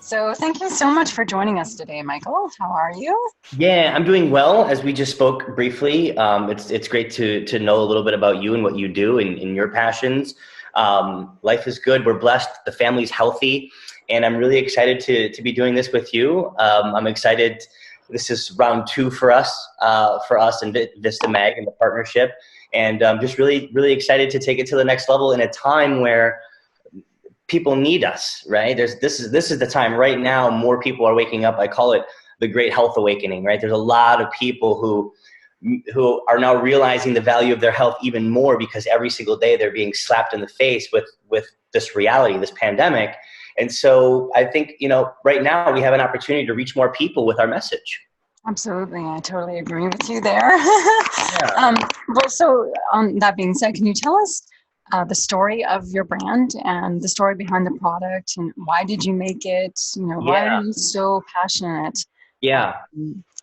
So thank you so much for joining us today, Michael. How are you? Yeah, I'm doing well. As we just spoke briefly, it's great to know a little bit about you and what you do and your passions. Life is good. We're blessed. The family's healthy, and I'm really excited to be doing this with you. I'm excited. This is round two for us and Vista Mag and the partnership, and I'm just really excited to take it to the next level in a time where people need us, right? This is the time right now. More people are waking up. I call it the great health awakening, right? There's a lot of people who are now realizing the value of their health even more because every single day they're being slapped in the face with this reality, this pandemic. And so I think, right now we have an opportunity to reach more people with our message. Absolutely. I totally agree with you there. Yeah. Well, so that being said, can you tell us the story of your brand and the story behind the product and why did you make it? Why are Yeah. you so passionate Yeah.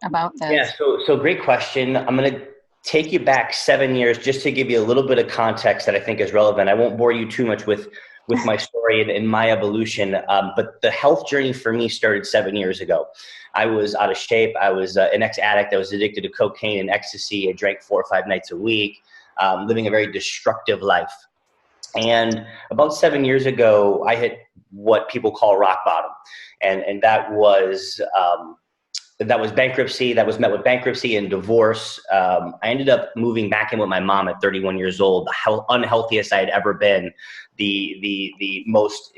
about Yeah. this? So great question. I'm going to take you back 7 years just to give you a little bit of context that I think is relevant. I won't bore you too much with my story and my evolution. But the health journey for me started 7 years ago. I was out of shape. I was an ex-addict. I was addicted to cocaine and ecstasy. I drank 4 or 5 nights a week, living a very destructive life. And about 7 years ago, I hit what people call rock bottom. And that was bankruptcy. That was met with bankruptcy and divorce. I ended up moving back in with my mom at 31 years old, the unhealthiest I had ever been, the most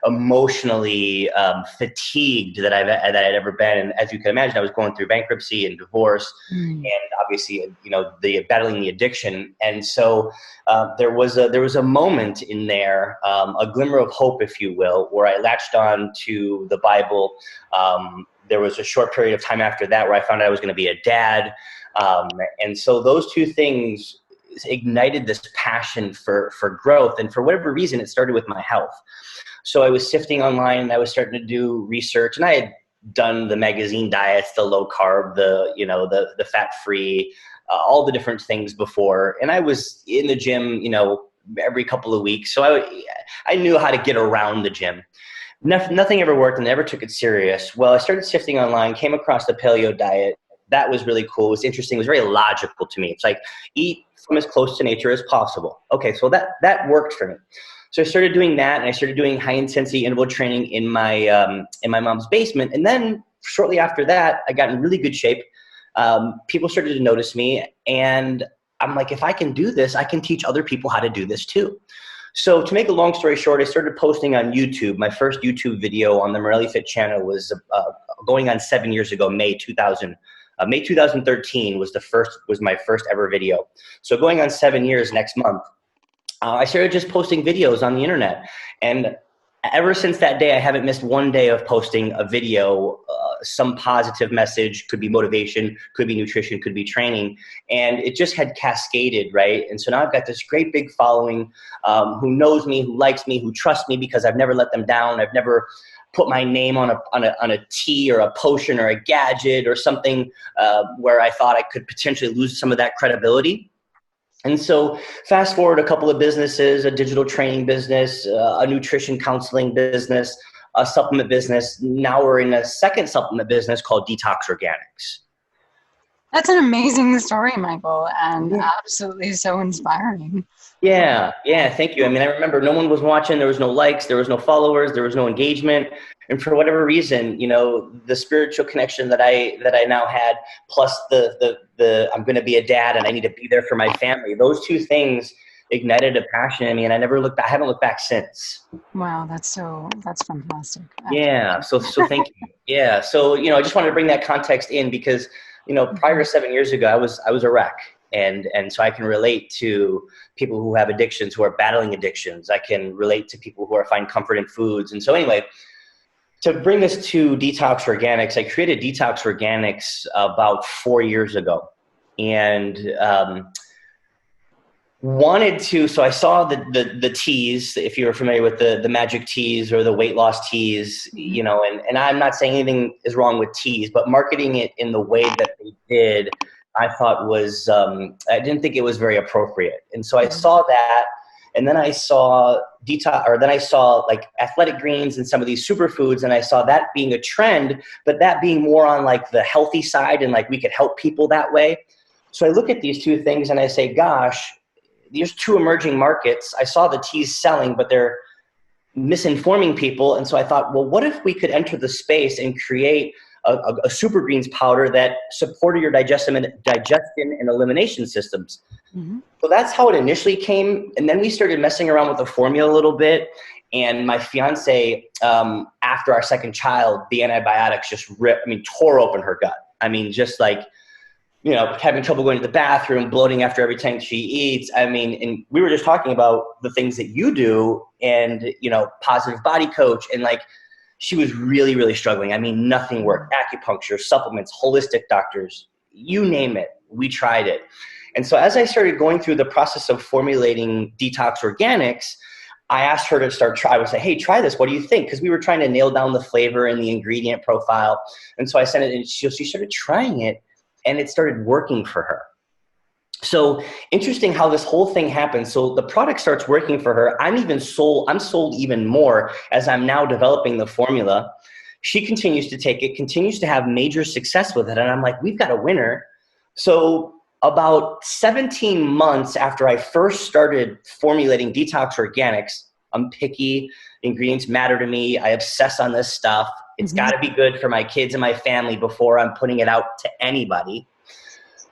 emotionally fatigued that I had ever been. And as you can imagine, I was going through bankruptcy and divorce, Mm. and obviously the battling the addiction. And so there was a moment in there, a glimmer of hope, if you will, where I latched on to the Bible. There was a short period of time after that where I found out I was going to be a dad. And so those two things ignited this passion for growth. And for whatever reason, it started with my health. So I was sifting online and I was starting to do research, and I had done the magazine diets, the low carb, the fat free, all the different things before. And I was in the gym, every couple of weeks. So I knew how to get around the gym. Nothing ever worked and never took it serious. Well, I started sifting online, came across the Paleo Diet. That was really cool. It was interesting. It was very logical to me. It's like, eat from as close to nature as possible. Okay, so that worked for me. So I started doing that, and I started doing high intensity interval training in my mom's basement. And then shortly after that, I got in really good shape. People started to notice me, and I'm like, if I can do this, I can teach other people how to do this too. So to make a long story short, I started posting on YouTube. My first YouTube video on the Morelli Fit channel was going on 7 years ago, May 2013 was my first ever video. So going on 7 years next month, I started just posting videos on the internet. And ever since that day, I haven't missed one day of posting a video, some positive message, could be motivation, could be nutrition, could be training. And it just had cascaded, right? And so now I've got this great big following who knows me, who likes me, who trusts me because I've never let them down. I've never put my name on a tea or a potion or a gadget or something where I thought I could potentially lose some of that credibility. And so fast forward a couple of businesses, a digital training business, a nutrition counseling business, a supplement business. Now we're in a second supplement business called Detox Organics. That's an amazing story, Michael, and absolutely so inspiring. Yeah, thank you. I mean, I remember no one was watching. There was no likes. There was no followers. There was no engagement. And for whatever reason, the spiritual connection that I now had, plus the I'm going to be a dad and I need to be there for my family. Those two things ignited a passion in me, and I haven't looked back since. Wow, that's fantastic. Yeah. So thank you. Yeah. So, I just wanted to bring that context in because, prior to 7 years ago, I was a wreck. And so I can relate to people who have addictions, who are battling addictions. I can relate to people who find comfort in foods. And so anyway, to bring us to Detox Organics, I created Detox Organics about 4 years ago. And so I saw the teas, if you're familiar with the magic teas or the weight loss teas, and I'm not saying anything is wrong with teas, but marketing it in the way that they did, I thought I didn't think it was very appropriate. And so I saw that, And then I saw like athletic greens and some of these superfoods, and I saw that being a trend, but that being more on like the healthy side, and like we could help people that way. So I look at these two things and I say, gosh, there's two emerging markets. I saw the teas selling, but they're misinforming people. And so I thought, well, what if we could enter the space and create a super greens powder that supported your digestion and elimination systems? Mm-hmm. So that's how it initially came. And then we started messing around with the formula a little bit. And my fiance, after our second child, the antibiotics just tore open her gut. I mean, just like, you know, having trouble going to the bathroom, bloating after every time she eats. I mean, and we were just talking about the things that you do and, you know, positive body coach. And like, she was really, really struggling. I mean, nothing worked. Acupuncture, supplements, holistic doctors, you name it. We tried it. And so as I started going through the process of formulating Detox Organics, I asked her to I would say, hey, try this. What do you think? Because we were trying to nail down the flavor and the ingredient profile. And so I sent it, and she started trying it, and it started working for her. So interesting how this whole thing happens. So the product starts working for her. I'm sold even more as I'm now developing the formula. She continues to take it, continues to have major success with it. And I'm like, we've got a winner. So about 17 months after I first started formulating Detox Organics, I'm picky. Ingredients matter to me. I obsess on this stuff. It's got to be good for my kids and my family before I'm putting it out to anybody.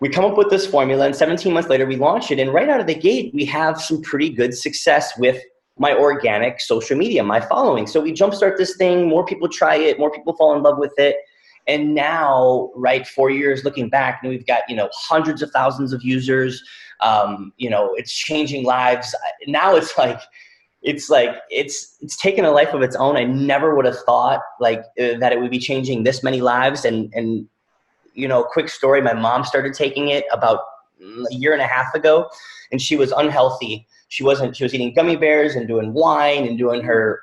We come up with this formula, and 17 months later, we launch it. And right out of the gate, we have some pretty good success with my organic social media, my following. So we jumpstart this thing. More people try it. More people fall in love with it. And now, right, 4 years looking back, and we've got, you know, hundreds of thousands of users. You know, it's changing lives. Now it's taken a life of its own. I never would have thought that it would be changing this many lives. And you know, quick story, my mom started taking it about a year and a half ago, and she was unhealthy. She was eating gummy bears and doing wine and doing her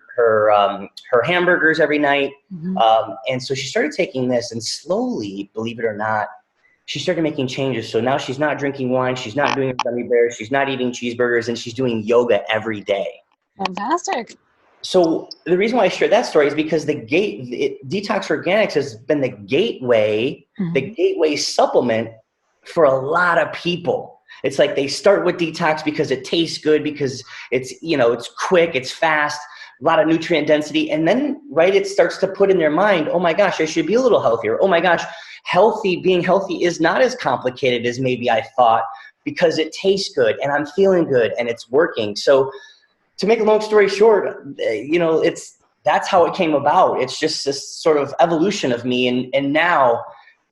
hamburgers every night. And so she started taking this, and slowly, believe it or not, she started making changes. So now she's not drinking wine. She's not doing gummy bears. She's not eating cheeseburgers, and she's doing yoga every day. Fantastic. So the reason why I share that story is because Detox Organics has been the gateway supplement for a lot of people. It's like they start with detox because it tastes good, because it's, you know, it's quick, it's fast, a lot of nutrient density. And then, right, it starts to put in their mind, oh my gosh, I should be a little healthier. Oh my gosh, being healthy is not as complicated as maybe I thought, because it tastes good and I'm feeling good and it's working. So to make a long story short, you know, that's how it came about. It's just this sort of evolution of me. And now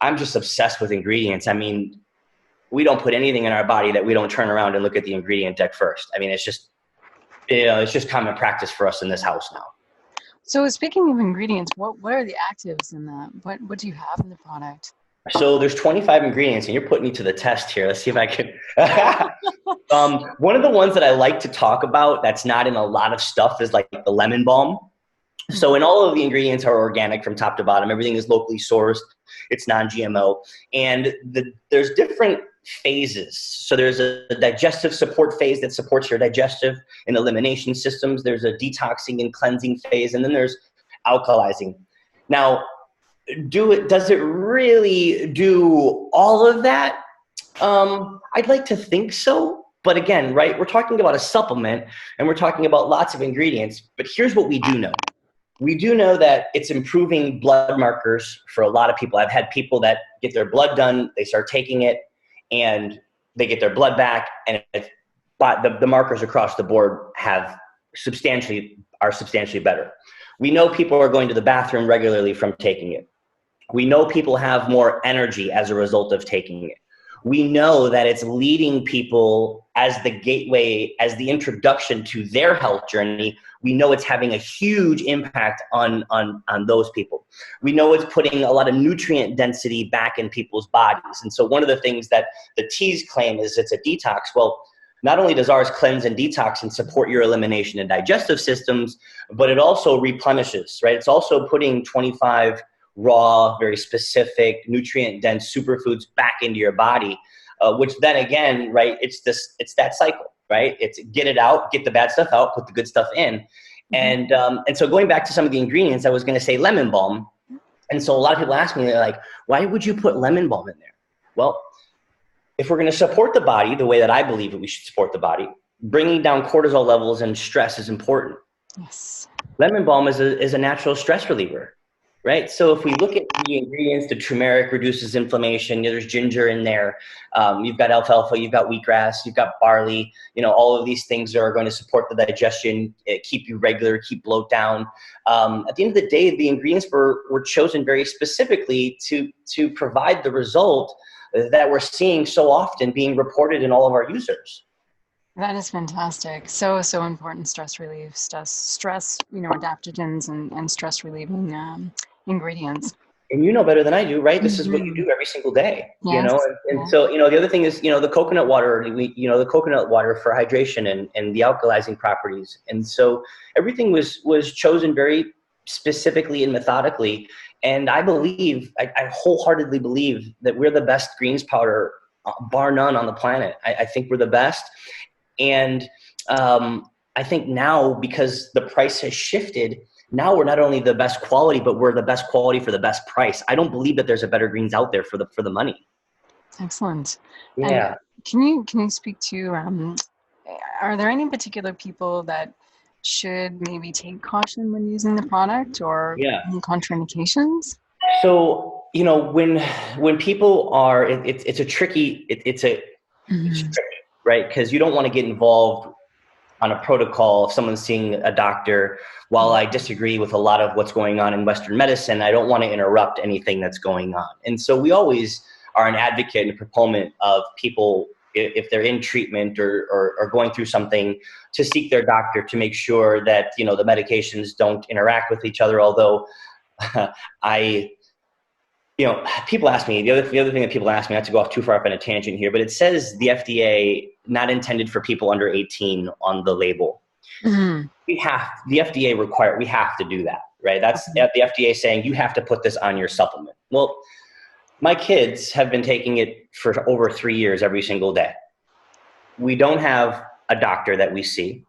I'm just obsessed with ingredients. I mean, we don't put anything in our body that we don't turn around and look at the ingredient deck first. I mean, it's just, you know, it's just common practice for us in this house now. So speaking of ingredients, what are the actives in that? What do you have in the product? So there's 25 ingredients, and you're putting me to the test here. Let's see if I can. One of the ones that I like to talk about that's not in a lot of stuff is like the lemon balm. So in all of the ingredients are organic from top to bottom. Everything is locally sourced. It's non-GMO. And there's different phases. So there's a digestive support phase that supports your digestive and elimination systems. There's a detoxing and cleansing phase. And then there's alkalizing. Now, does it really do all of that? I'd like to think so. But again, right, we're talking about a supplement and we're talking about lots of ingredients. But here's what we do know. We do know that it's improving blood markers for a lot of people. I've had people that get their blood done, they start taking it, and they get their blood back, and the markers across the board are substantially better. We know people are going to the bathroom regularly from taking it. We know people have more energy as a result of taking it. We know that it's leading people as the gateway, as the introduction to their health journey. We know it's having a huge impact on those people. We know it's putting a lot of nutrient density back in people's bodies. And so one of the things that the teas claim is it's a detox. Well, not only does ours cleanse and detox and support your elimination and digestive systems, but it also replenishes, right? It's also putting 25 raw, very specific, nutrient-dense superfoods back into your body, which then again, right, it's that cycle. right? It's get it out, get the bad stuff out, put the good stuff in. And so going back to some of the ingredients, I was going to say lemon balm. And so a lot of people ask me, they're like, why would you put lemon balm in there? Well, if we're going to support the body the way that I believe that we should support the body, bringing down cortisol levels and stress is important. Yes. Lemon balm is a natural stress reliever, right? So if we look at the ingredients, the turmeric reduces inflammation. There's ginger in there. You've got alfalfa, you've got wheatgrass, you've got barley. All of these things are going to support the digestion, keep you regular, keep bloat down. At the end of the day, the ingredients were chosen very specifically to provide the result that we're seeing so often being reported in all of our users. That is fantastic. So important. Stress relief, stress, adaptogens and stress relieving ingredients. And you know better than I do, right? This is what you do every single day, Yes. And so, the other thing is, the coconut water, the coconut water for hydration and the alkalizing properties. And so everything was chosen very specifically and methodically. And I wholeheartedly believe that we're the best greens powder, bar none, on the planet. I think we're the best. And I think now, because the price has shifted, now we're not only the best quality, but we're the best quality for the best price. I don't believe that there's a better greens out there for the money. Excellent. Yeah. And can you speak to, are there any particular people that should maybe take caution when using the product, or any contraindications? So, when people are, it's tricky, right? Because you don't want to get involved on a protocol if someone's seeing a doctor. While I disagree with a lot of what's going on in Western medicine, I don't want to interrupt anything that's going on. And so we always are an advocate and a proponent of people, if they're in treatment or going through something, to seek their doctor to make sure that, the medications don't interact with each other. Although people ask me, the other thing that people ask me, not to go off too far up on a tangent here, but it says the FDA not intended for people under 18 on the label. Mm-hmm. The FDA require, we have to do that, right? That's the FDA saying you have to put this on your supplement. Well, my kids have been taking it for over 3 years every single day. We don't have a doctor that we see.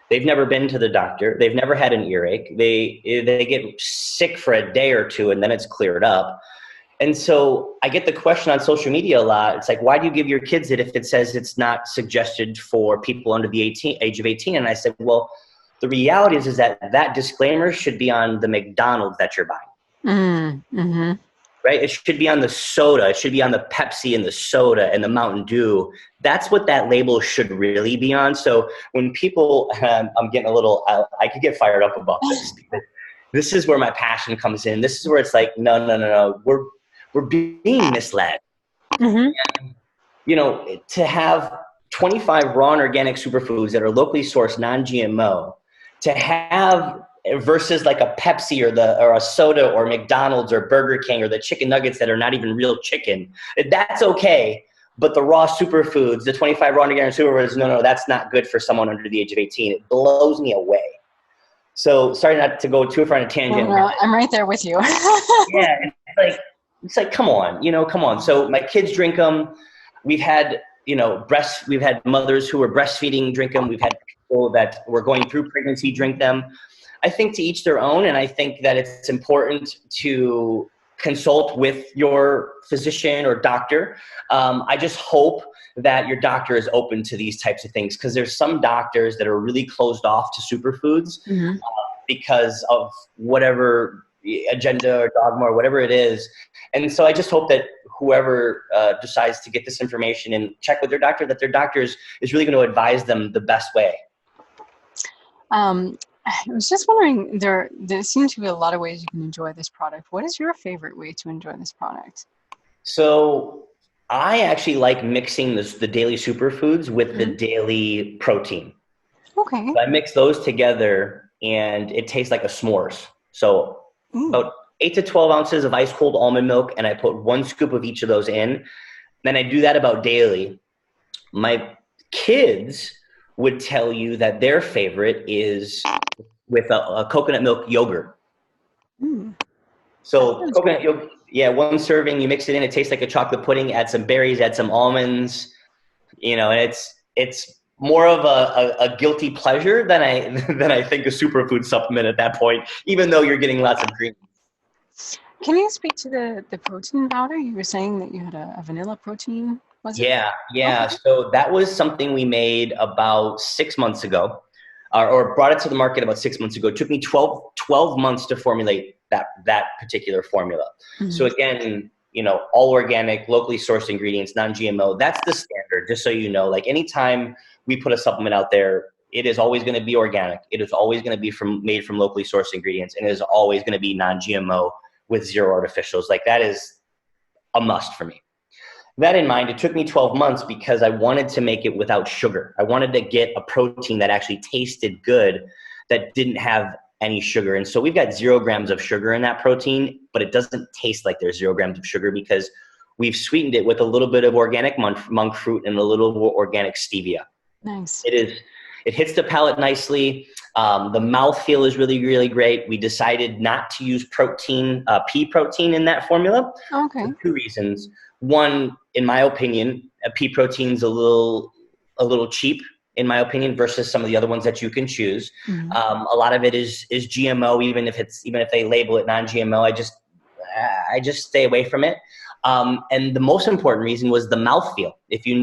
They've never been to the doctor. They've never had an earache. They get sick for a day or two and then it's cleared up. And so I get the question on social media a lot. It's like, why do you give your kids it if it says it's not suggested for people under the age of 18? And I said, well, the reality is that disclaimer should be on the McDonald's that you're buying. Mm-hmm. Right? It should be on the soda. It should be on the Pepsi and the soda and the Mountain Dew. That's what that label should really be on. So when people, I'm getting a little, I could get fired up about this. This is where my passion comes in. This is where it's like, no. We're being misled. Mm-hmm. And, to have 25 raw and organic superfoods that are locally sourced, non-GMO, to have versus like a Pepsi or a soda or McDonald's or Burger King or the chicken nuggets that are not even real chicken, that's okay. But the raw superfoods, the 25 raw and organic superfoods, no, that's not good for someone under the age of 18. It blows me away. So sorry not to go too far on a tangent. No, I'm right there with you. Yeah, it's like, come on. So my kids drink them. We've had, we've had mothers who were breastfeeding drink them. We've had people that were going through pregnancy drink them. I think to each their own. And I think that it's important to consult with your physician or doctor. I just hope that your doctor is open to these types of things, because there's some doctors that are really closed off to superfoods because of whatever agenda or dogma or whatever it is. And so I just hope that whoever decides to get this information and check with their doctor, that their doctor is really going to advise them the best way. I was just wondering, there seem to be a lot of ways you can enjoy this product. What is your favorite way to enjoy this product? So I actually like mixing the daily superfoods with the daily protein. Okay. So I mix those together and it tastes like a s'mores. So about 8 to 12 ounces of ice cold almond milk, and I put 1 scoop of each of those in. Then I do that about daily. My kids would tell you that their favorite is with a coconut milk yogurt. So coconut yogurt, 1 serving, you mix it in, it tastes like a chocolate pudding, add some berries, add some almonds, and it's more of a guilty pleasure than I think a superfood supplement at that point, even though you're getting lots of green. Can you speak to the protein powder? You were saying that you had a vanilla protein, was it? Yeah, yeah. Okay. So that was something we made about 6 months ago, or brought it to the market about 6 months ago. It took me 12 months to formulate that particular formula. So again, all organic, locally sourced ingredients, non-GMO. That's the standard, just so you know. Like anytime we put a supplement out there, it is always going to be organic. It is always going to be made from locally sourced ingredients, and it is always going to be non-GMO with zero artificials. Like that is a must for me. That in mind, it took me 12 months because I wanted to make it without sugar. I wanted to get a protein that actually tasted good, that didn't have any sugar. And so we've got 0 grams of sugar in that protein, but it doesn't taste like there's 0 grams of sugar because we've sweetened it with a little bit of organic monk fruit and a little organic stevia. Nice. It hits the palate nicely. The mouthfeel is really, really great. We decided not to use pea protein in that formula. Okay. For 2 reasons. One, in my opinion, pea protein's a little cheap, in my opinion, versus some of the other ones that you can choose. A lot of it is GMO, even if they label it non-GMO. I just stay away from it. And the most important reason was the mouthfeel. If you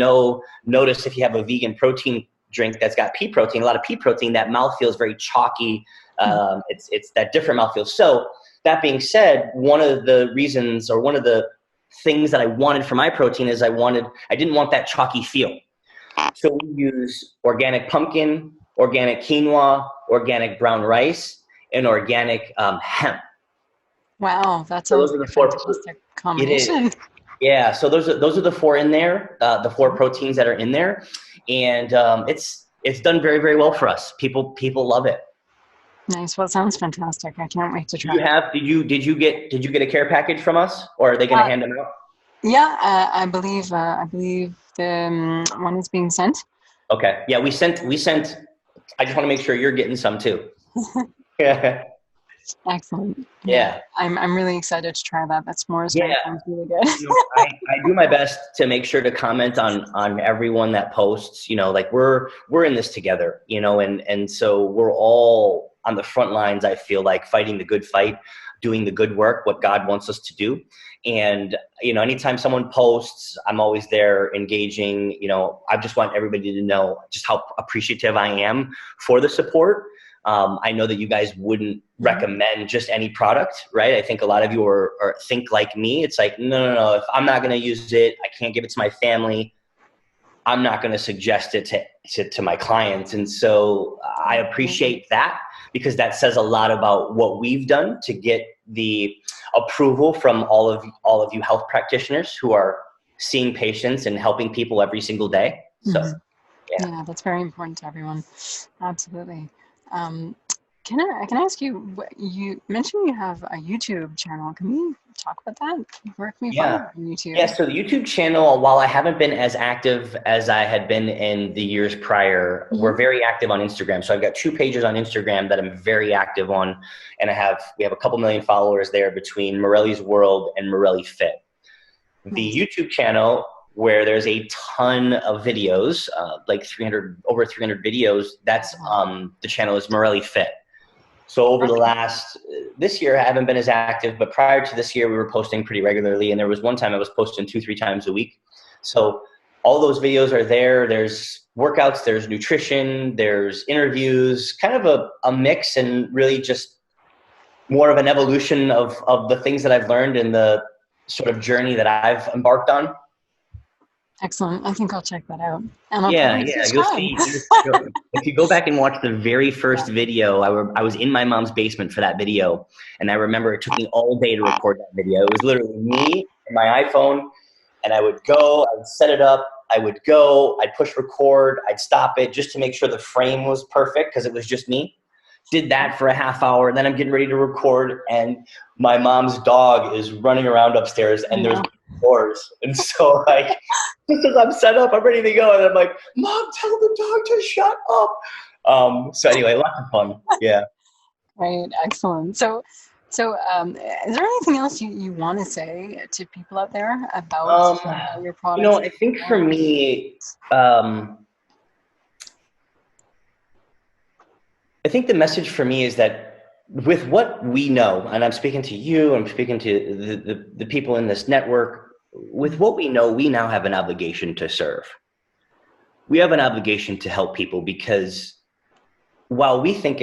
notice if you have a vegan protein drink that's got pea protein, a lot of pea protein, that mouthfeel is very chalky. It's that different mouthfeel. So that being said, one of the reasons, or one of the things that I wanted for my protein is I didn't want that chalky feel. So we use organic pumpkin, organic quinoa, organic brown rice, and organic hemp. Wow, that sounds like a fantastic combination. It is. Yeah, so those are the 4 in there, the 4 proteins that are in there, and it's done very, very well for us. People love it. Nice. Well, it sounds fantastic. I can't wait to try. Did you get a care package from us, or are they going to hand them out? Yeah, I believe the one is being sent. Okay. Yeah, we sent. I just want to make sure you're getting some too. Yeah. Excellent. Yeah. I'm really excited to try that. That s'mores sounds really good. I do my best to make sure to comment on everyone that posts. Like we're in this together. And so we're all on the front lines. I feel like fighting the good fight, doing the good work, what God wants us to do. And anytime someone posts, I'm always there engaging. I just want everybody to know just how appreciative I am for the support. I know that you guys wouldn't recommend just any product, right? I think a lot of you are think like me. It's like, no. If I'm not going to use it, I can't give it to my family. I'm not going to suggest it to my clients. And so I appreciate that, because that says a lot about what we've done to get the approval from all of you health practitioners who are seeing patients and helping people every single day. So, yeah, that's very important to everyone. Absolutely. Can I ask you? You mentioned you have a YouTube channel. Can we talk about that? Where can we find it on YouTube? Yeah. So the YouTube channel, while I haven't been as active as I had been in the years prior, we're very active on Instagram. So I've got 2 pages on Instagram that I'm very active on, and we have a couple million followers there between Morelli's World and Morelli Fit. The YouTube channel, where there's a ton of videos, like over 300 videos. That's the channel is Morelli Fit. So over this year, I haven't been as active, but prior to this year, we were posting pretty regularly. And there was one time I was posting 2-3 times a week. So all those videos are there. There's workouts, there's nutrition, there's interviews, kind of a mix, and really just more of an evolution of the things that I've learned and the sort of journey that I've embarked on. Excellent. I think I'll check that out. Yeah. You'll see. If you go back and watch the very first video, I was in my mom's basement for that video, and I remember it took me all day to record that video. It was literally me and my iPhone, and I would go, I would set it up, I'd push record, I'd stop it just to make sure the frame was perfect because it was just me. Did that for a half hour, and then I'm getting ready to record, and my mom's dog is running around upstairs, and there's doors. And so just as I'm set up, I'm ready to go, and I'm like, Mom, tell the dog to shut up. So anyway, lots of fun. Yeah. Right. Excellent. So is there anything else you want to say to people out there about your product? I think for me, I think the message for me is that with what we know, and I'm speaking to you, I'm speaking to the people in this network, with what we know, we now have an obligation to serve. We have an obligation to help people, because while we think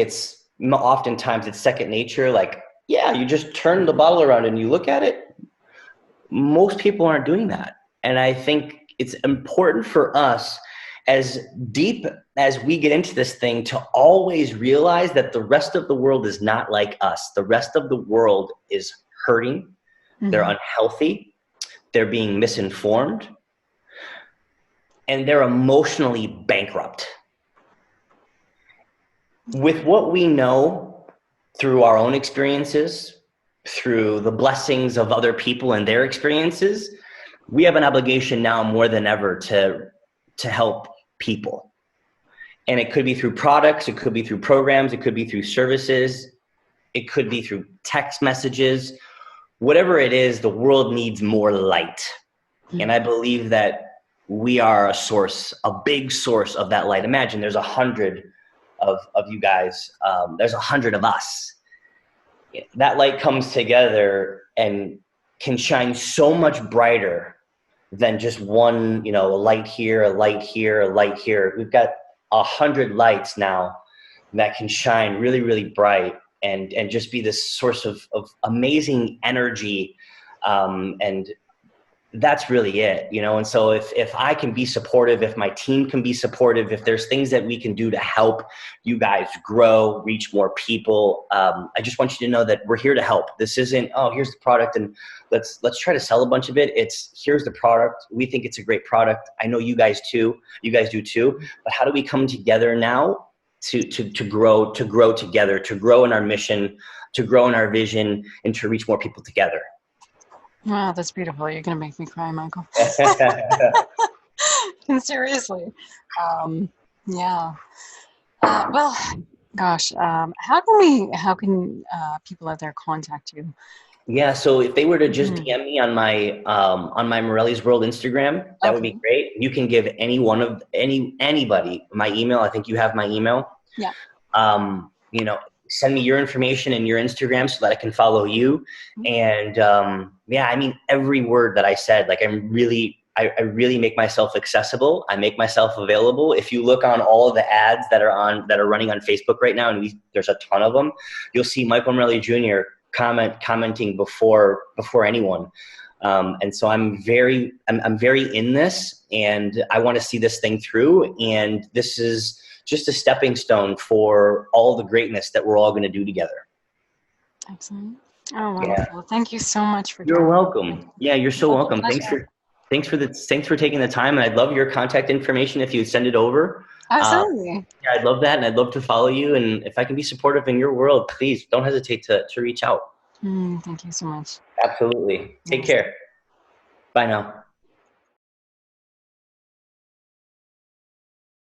oftentimes it's second nature, like, yeah, you just turn the bottle around and you look at it, most people aren't doing that. And I think it's important for us, as deep as we get into this thing, to always realize that the rest of the world is not like us. The rest of the world is hurting. They're unhealthy. They're being misinformed. And they're emotionally bankrupt. With what we know through our own experiences, through the blessings of other people and their experiences, we have an obligation now more than ever to help people. And it could be through products, it could be through programs, it could be through services, it could be through text messages. Whatever it is, the world needs more light. And I believe that we are a big source of that light. Imagine there's 100 of you guys, there's 100 of us. That light comes together and can shine so much brighter than just one, a light here, a light here, a light here. We've got 100 lights now that can shine really, really bright and just be this source of amazing energy. And that's really it, And so if I can be supportive, if my team can be supportive, if there's things that we can do to help you guys grow, reach more people, I just want you to know that we're here to help. This isn't, oh, here's the product and let's try to sell a bunch of it. It's, here's the product. We think it's a great product. I know you guys do too. But how do we come together now to grow together, to grow in our mission, to grow in our vision, and to reach more people together? Wow, that's beautiful. You're going to make me cry, Michael. Seriously. Yeah. Well, gosh, how can people out there contact you? Yeah, so if they were to just DM me on my Morelli's World Instagram, that would be great. You can give anybody my email. I think you have my email. Yeah. Send me your information and your Instagram so that I can follow you. And every word that I said, like, I really make myself accessible. I make myself available. If you look on all of the ads that are running on Facebook right now, and there's a ton of them, you'll see Michael Morelli Jr. commenting before anyone. And so I'm very in this, and I want to see this thing through. And this is just a stepping stone for all the greatness that we're all going to do together. Excellent. Oh, wonderful. Yeah. Thank you so much for You're welcome. Yeah, you're so welcome. Thanks for taking the time. And I'd love your contact information if you send it over. Absolutely. Yeah, I'd love that. And I'd love to follow you. And if I can be supportive in your world, please don't hesitate to reach out. Thank you so much. Absolutely. Take care. Bye now.